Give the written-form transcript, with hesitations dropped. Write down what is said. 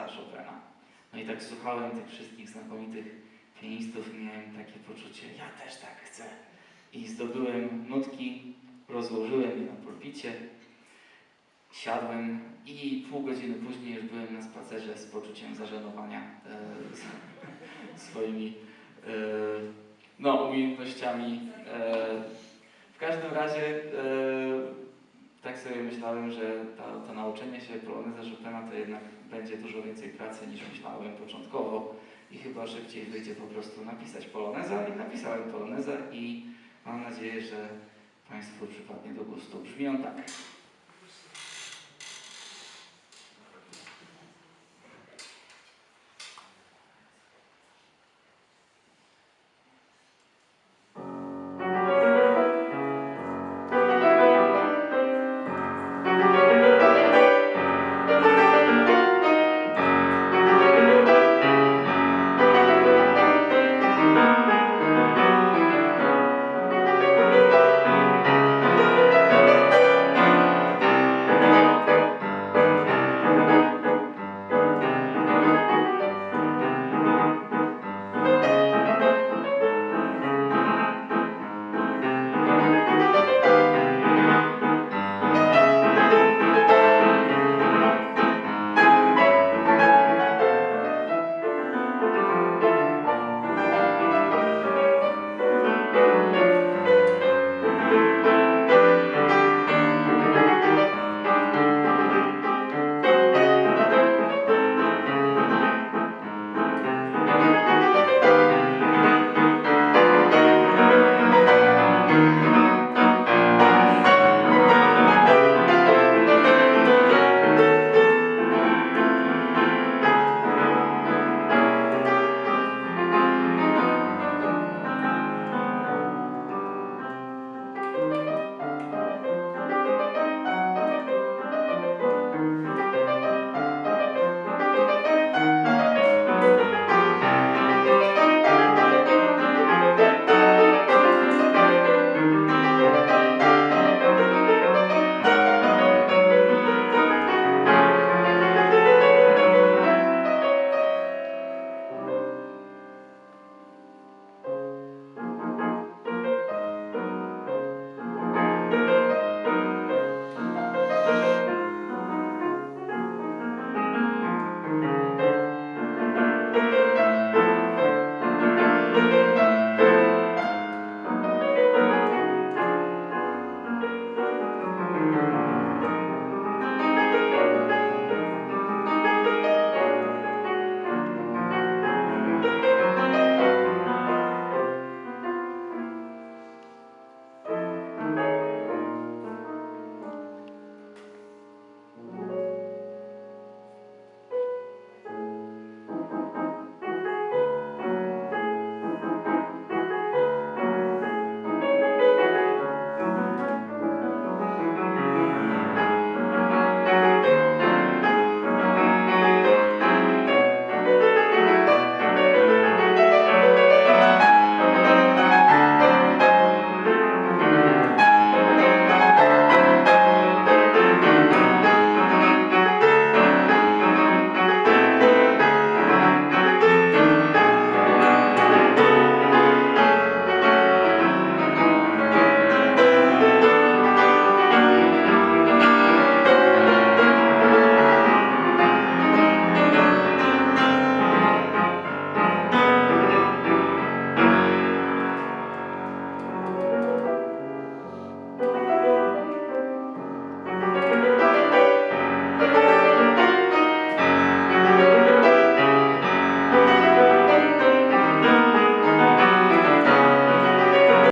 poloneza Chopina. No i tak słuchałem tych wszystkich znakomitych pianistów i miałem takie poczucie, ja też tak chcę. I zdobyłem nutki, rozłożyłem je na pulpicie, siadłem i pół godziny później już byłem na spacerze z poczuciem zażenowania swoimi umiejętnościami. W każdym razie tak sobie myślałem, że to nauczenie się poloneza Chopina to jednak będzie dużo więcej pracy niż myślałem początkowo i chyba szybciej wyjdzie po prostu napisać poloneza i napisałem poloneza i mam nadzieję, że Państwu przypadnie do gustu. Brzmi on tak.